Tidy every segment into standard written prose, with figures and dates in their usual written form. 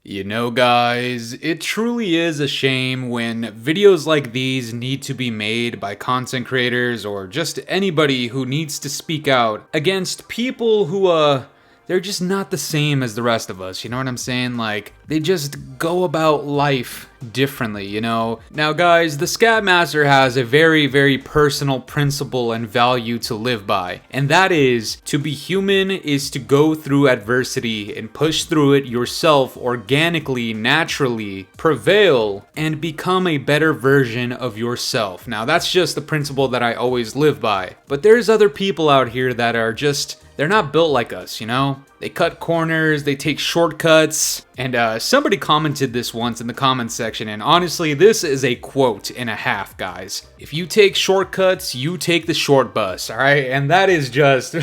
You know, guys, it truly is a shame when videos like these need to be made by content creators or just anybody who needs to speak out against people who, they're just not the same as the rest of us, you know what I'm saying? Like, they just go about life differently, you know? Now guys, the Scatmaster has a very personal principle and value to live by, and that is, to be human is to go through adversity and push through it yourself organically, naturally, prevail, and become a better version of yourself. Now that's just the principle that I always live by. But there's other people out here that are just, they're not built like us, you know? They cut corners, they take shortcuts, and somebody commented this once in the comments section, and honestly, this is a quote and a half, guys. If you take shortcuts, you take the short bus, alright? And that is just...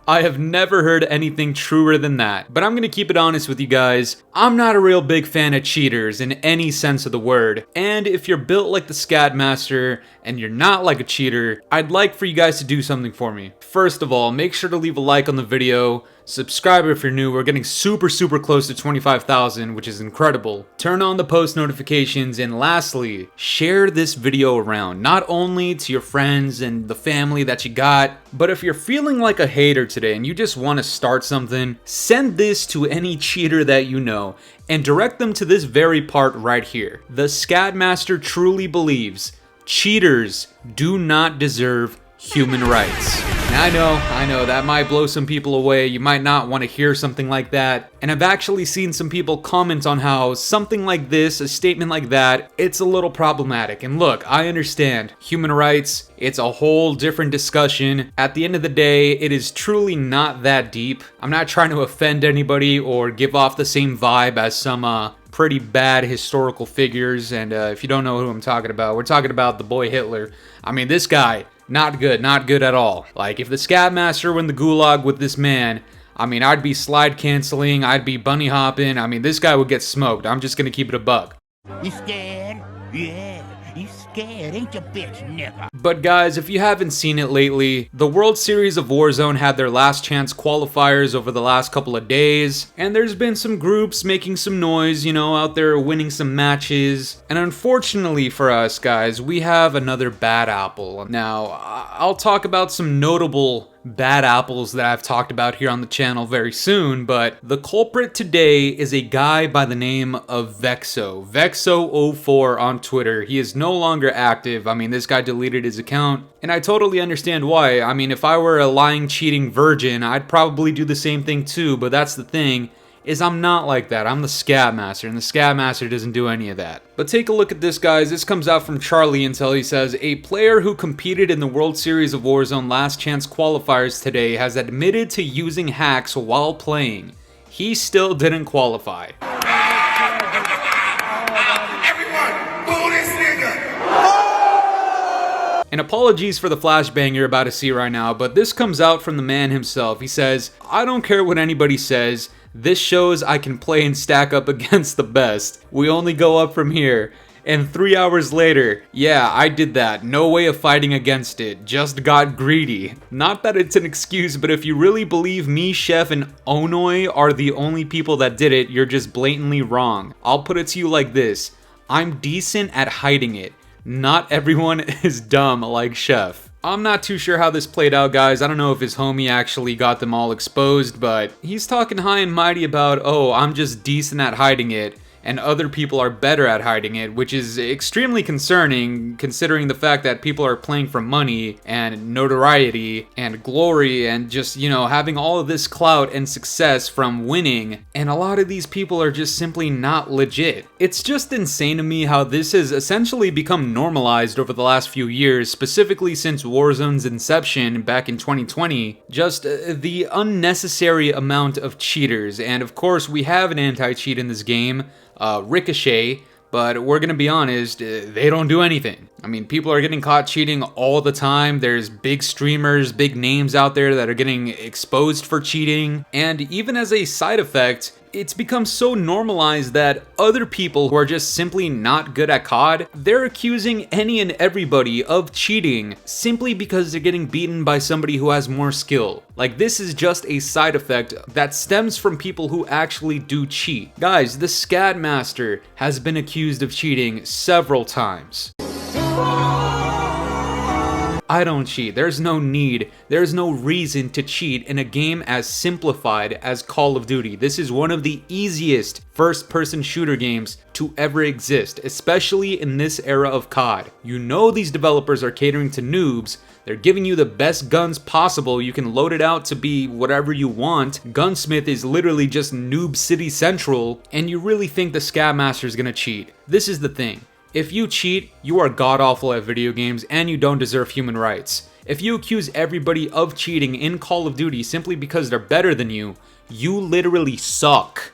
I have never heard anything truer than that. But I'm gonna keep it honest with you guys. I'm not a real big fan of cheaters in any sense of the word. And if you're built like the Scatmaster and you're not like a cheater, I'd like for you guys to do something for me. First of all, make sure to leave a like on the video. Subscribe if you're new. We're getting super close to 25,000, which is incredible. Turn on the post notifications, and lastly, share this video around, not only to your friends and the family that you got, but if you're feeling like a hater today and you just want to start something, send this to any cheater that you know and direct them to this very part right here. The Scatmaster truly believes cheaters do not deserve human rights. Now, I know that might blow some people away. You might not want to hear something like that. And I've actually seen some people comment on how something like this, a statement like that, it's a little problematic. And look, I understand human rights, it's a whole different discussion. At the end of the day, it is truly not that deep. I'm not trying to offend anybody or give off the same vibe as some pretty bad historical figures. And if you don't know who I'm talking about, we're talking about the boy Hitler. I mean, this guy, not good at all. Like, if the Scatmaster were in the gulag with this man, I mean, I'd be slide canceling, I'd be bunny hopping. I mean, this guy would get smoked. I'm just gonna keep it a buck. You scared? Yeah, you scared, ain't you, bitch nigga? But guys, if you haven't seen it lately, the World Series of Warzone had their last chance qualifiers over the last couple of days, and there's been some groups making some noise, you know, out there winning some matches. And unfortunately for us, guys, we have another bad apple. Now, I'll talk about some notable bad apples that I've talked about here on the channel very soon, but the culprit today is a guy by the name of WSOW. WSOW04 on Twitter. He is no longer active. I mean, this guy deleted his account, and I totally understand why. I mean, if I were a lying, cheating virgin, I'd probably do the same thing too, but that's the thing, is I'm not like that. I'm the Scatmaster, and the Scatmaster doesn't do any of that. But take a look at this, guys. This comes out from Charlie Intel. He says, a player who competed in the World Series of Warzone last chance qualifiers today has admitted to using hacks while playing. He still didn't qualify. And apologies for the flashbang you're about to see right now, but this comes out from the man himself. He says, I don't care what anybody says. This shows I can play and stack up against the best. We only go up from here. And 3 hours later, yeah, I did that. No way of fighting against it. Just got greedy. Not that it's an excuse, but if you really believe me, Chef, and Onoi are the only people that did it, you're just blatantly wrong. I'll put it to you like this. I'm decent at hiding it. Not everyone is dumb like Chef. I'm not too sure how this played out, guys. I don't know if his homie actually got them all exposed, but he's talking high and mighty about, oh, I'm just decent at hiding it, and other people are better at hiding it, which is extremely concerning considering the fact that people are playing for money and notoriety and glory and just, you know, having all of this clout and success from winning, and a lot of these people are just simply not legit. It's just insane to me how this has essentially become normalized over the last few years, specifically since Warzone's inception back in 2020. Just the unnecessary amount of cheaters, and of course we have an anti-cheat in this game, Ricochet, but we're gonna be honest, they don't do anything. I mean, people are getting caught cheating all the time. There's big streamers, big names out there that are getting exposed for cheating, and even as a side effect, it's become so normalized that other people who are just simply not good at COD, they're accusing any and everybody of cheating simply because they're getting beaten by somebody who has more skill. Like, this is just a side effect that stems from people who actually do cheat. Guys, the Scat Master has been accused of cheating several times. I don't cheat. There's no need, there's no reason to cheat in a game as simplified as Call of Duty. This is one of the easiest first-person shooter games to ever exist, especially in this era of COD. You know these developers are catering to noobs. They're giving you the best guns possible. You can load it out to be whatever you want. Gunsmith is literally just Noob City Central, and you really think the Scat Master is gonna cheat. This is the thing. If you cheat, you are god-awful at video games and you don't deserve human rights. If you accuse everybody of cheating in Call of Duty simply because they're better than you, you literally suck.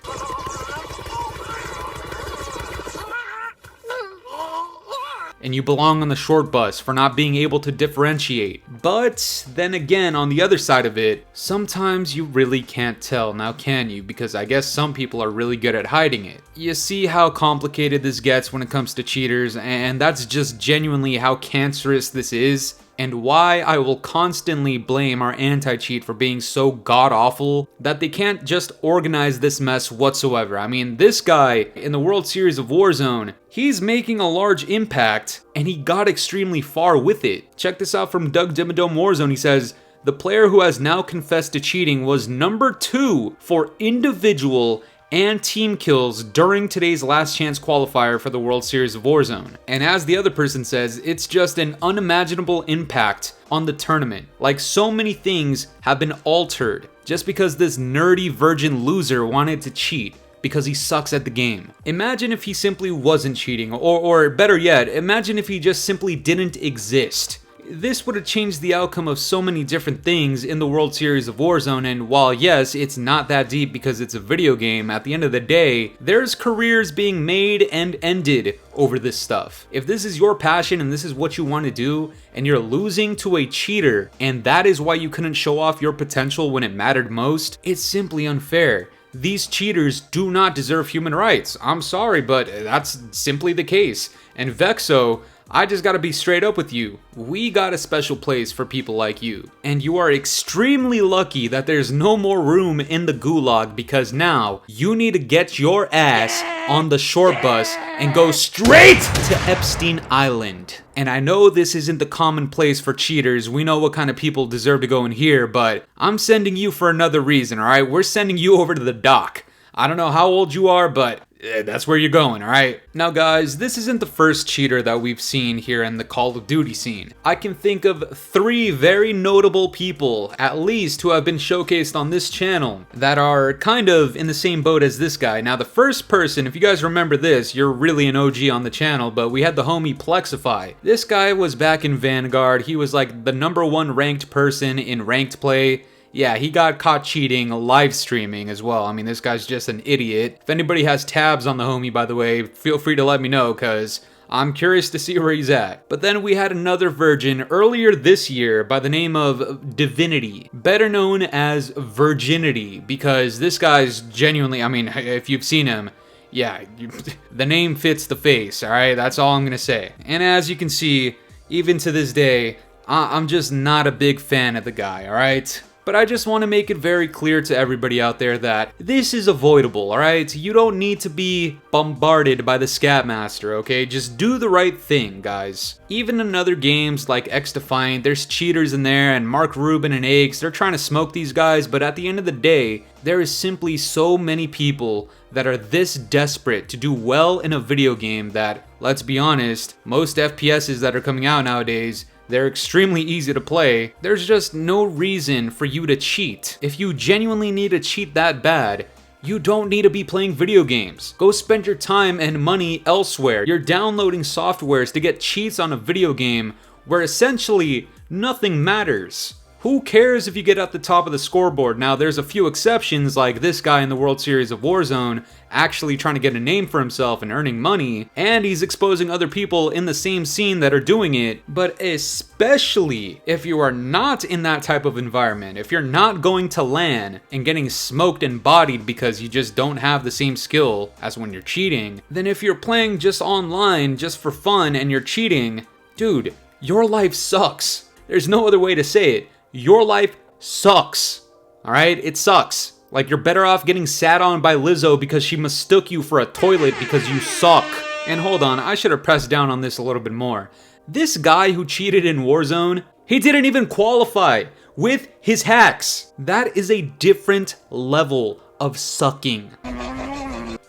And you belong on the short bus for not being able to differentiate. But then again, on the other side of it, sometimes you really can't tell, now can you? Because I guess some people are really good at hiding it. You see how complicated this gets when it comes to cheaters, and that's just genuinely how cancerous this is, and why I will constantly blame our anti-cheat for being so god-awful that they can't just organize this mess whatsoever. I mean, this guy in the World Series of Warzone, he's making a large impact, and he got extremely far with it. Check this out from Doug Dimmadome Warzone. He says, the player who has now confessed to cheating was number 2 for individual and team kills during today's last chance qualifier for the World Series of Warzone. And as the other person says, it's just an unimaginable impact on the tournament. Like, so many things have been altered just because this nerdy virgin loser wanted to cheat because he sucks at the game. Imagine if he simply wasn't cheating, or better yet, imagine if he just simply didn't exist. This would have changed the outcome of so many different things in the World Series of Warzone, and while yes, it's not that deep because it's a video game, at the end of the day, there's careers being made and ended over this stuff. If this is your passion and this is what you want to do, and you're losing to a cheater, and that is why you couldn't show off your potential when it mattered most, it's simply unfair. These cheaters do not deserve human rights. I'm sorry, but that's simply the case. And Vexo, I just gotta be straight up with you. We got a special place for people like you. And you are extremely lucky that there's no more room in the gulag, because now you need to get your ass on the short bus and go straight to Epstein Island. And I know this isn't the common place for cheaters. We know what kind of people deserve to go in here, but I'm sending you for another reason, alright? We're sending you over to the dock. I don't know how old you are, but that's where you're going, alright? Now guys, this isn't the first cheater that we've seen here in the Call of Duty scene. I can think of 3 very notable people, at least, who have been showcased on this channel that are kind of in the same boat as this guy. Now the first person, if you guys remember this, you're really an OG on the channel, but we had the homie Plexify. This guy was back in Vanguard. He was like the #1 ranked person in ranked play. Yeah, he got caught cheating live streaming as well. I mean, this guy's just an idiot. If anybody has tabs on the homie, by the way, feel free to let me know, because I'm curious to see where he's at. But then we had another virgin earlier this year by the name of Divinity, better known as Virginity, because this guy's genuinely, I mean, if you've seen him, yeah, the name fits the face, alright? That's all I'm gonna say. And as you can see, even to this day, I'm just not a big fan of the guy, alright? But I just want to make it very clear to everybody out there that this is avoidable, alright? You don't need to be bombarded by the Scat Master, okay? Just do the right thing, guys. Even in other games like X-Defiant, there's cheaters in there, and Mark Rubin and Aches, they're trying to smoke these guys, but at the end of the day, there is simply so many people that are this desperate to do well in a video game that, let's be honest, most FPSs that are coming out nowadays, they're extremely easy to play. There's just no reason for you to cheat. If you genuinely need to cheat that bad, you don't need to be playing video games. Go spend your time and money elsewhere. You're downloading softwares to get cheats on a video game where essentially nothing matters. Who cares if you get at the top of the scoreboard? Now, there's a few exceptions, like this guy in the World Series of Warzone actually trying to get a name for himself and earning money, and he's exposing other people in the same scene that are doing it. But especially if you are not in that type of environment, if you're not going to LAN and getting smoked and bodied because you just don't have the same skill as when you're cheating, then if you're playing just online just for fun and you're cheating, dude, your life sucks. There's no other way to say it. Your life sucks. Alright? It sucks. Like, you're better off getting sat on by Lizzo because she mistook you for a toilet because you suck. And hold on, I should have pressed down on this a little bit more. This guy who cheated in Warzone, he didn't even qualify with his hacks. That is a different level of sucking.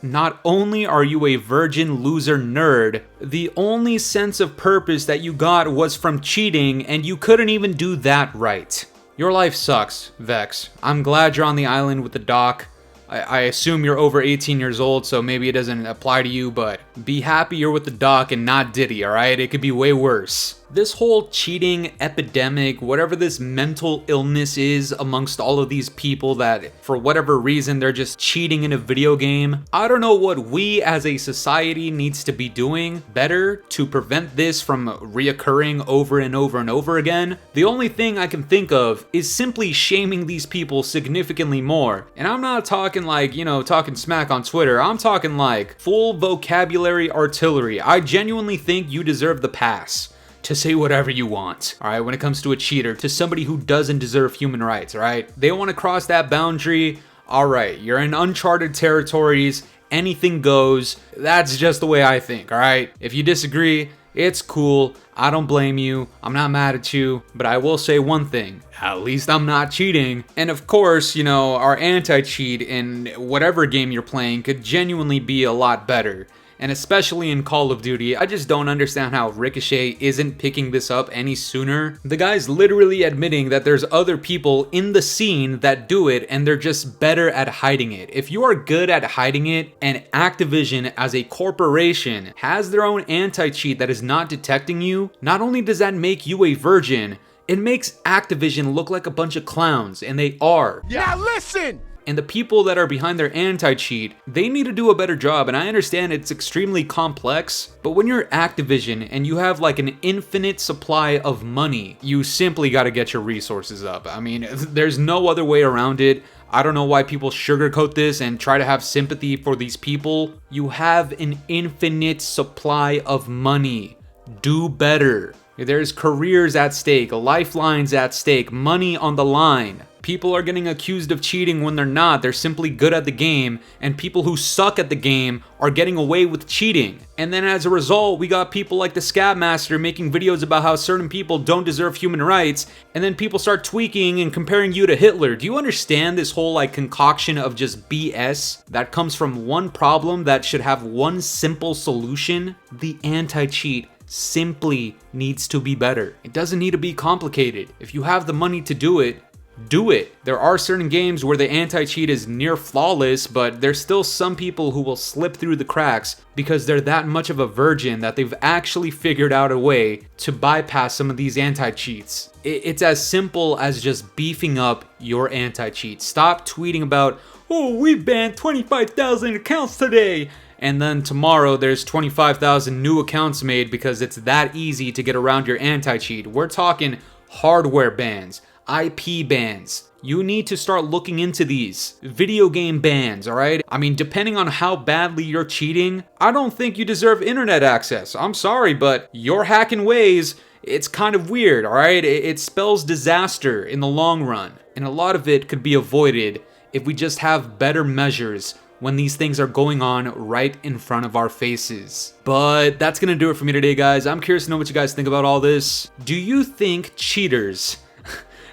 Not only are you a virgin loser nerd, the only sense of purpose that you got was from cheating, and you couldn't even do that right. Your life sucks, Vex. I'm glad you're on the island with the doc. I assume you're over 18 years old, so maybe it doesn't apply to you, but be happy you're with the doc and not Diddy, alright? It could be way worse. This whole cheating epidemic, whatever this mental illness is amongst all of these people that for whatever reason they're just cheating in a video game, I don't know what we as a society needs to be doing better to prevent this from reoccurring over and over and over again. The only thing I can think of is simply shaming these people significantly more. And I'm not talking like, you know, talking smack on Twitter. I'm talking like full vocabulary artillery. I genuinely think you deserve the pass to say whatever you want, all right, when it comes to a cheater, to somebody who doesn't deserve human rights, all right? They want to cross that boundary, all right, you're in uncharted territories, anything goes. That's just the way I think, all right? If you disagree, it's cool. I don't blame you. I'm not mad at you, but I will say one thing. At least I'm not cheating. And of course, you know, our anti-cheat in whatever game you're playing could genuinely be a lot better. And especially in Call of Duty, I just don't understand how Ricochet isn't picking this up any sooner. The guy's literally admitting that there's other people in the scene that do it and they're just better at hiding it. If you are good at hiding it and Activision as a corporation has their own anti-cheat that is not detecting you, not only does that make you a virgin, it makes Activision look like a bunch of clowns, and they are. Now listen! And the people that are behind their anti-cheat, they need to do a better job, and I understand it's extremely complex, but when you're Activision and you have like an infinite supply of money, you simply gotta get your resources up. I mean, there's no other way around it. I don't know why people sugarcoat this and try to have sympathy for these people. You have an infinite supply of money. Do better. There's careers at stake, lifelines at stake, money on the line. People are getting accused of cheating when they're not. They're simply good at the game, and people who suck at the game are getting away with cheating. And then as a result, we got people like the Scatmaster making videos about how certain people don't deserve human rights, and then people start tweaking and comparing you to Hitler. Do you understand this whole like concoction of just BS that comes from one problem that should have one simple solution? The anti-cheat simply needs to be better. It doesn't need to be complicated. If you have the money to do it, do it. There are certain games where the anti-cheat is near flawless, but there's still some people who will slip through the cracks because they're that much of a virgin that they've actually figured out a way to bypass some of these anti-cheats. It's as simple as just beefing up your anti-cheat. Stop tweeting about, oh, we banned 25,000 accounts today, and then tomorrow there's 25,000 new accounts made because it's that easy to get around your anti-cheat. We're talking hardware bans, IP bans. You need to start looking into these. Video game bans, alright? I mean, depending on how badly you're cheating, I don't think you deserve internet access. I'm sorry, but your hacking ways, it's kind of weird, alright? It spells disaster in the long run. And a lot of it could be avoided if we just have better measures when these things are going on right in front of our faces. But that's gonna do it for me today, guys. I'm curious to know what you guys think about all this. Do you think cheaters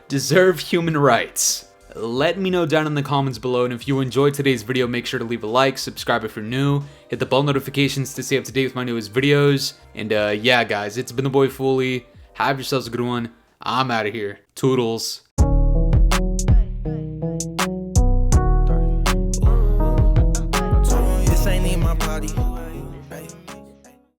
deserve human rights? Let me know down in the comments below, and if you enjoyed today's video, make sure to leave a like, subscribe if you're new, hit the bell notifications to stay up to date with my newest videos, and yeah guys, it's been the boy Fooly. Have yourselves a good one. I'm out of here. Toodles. This ain't in my body.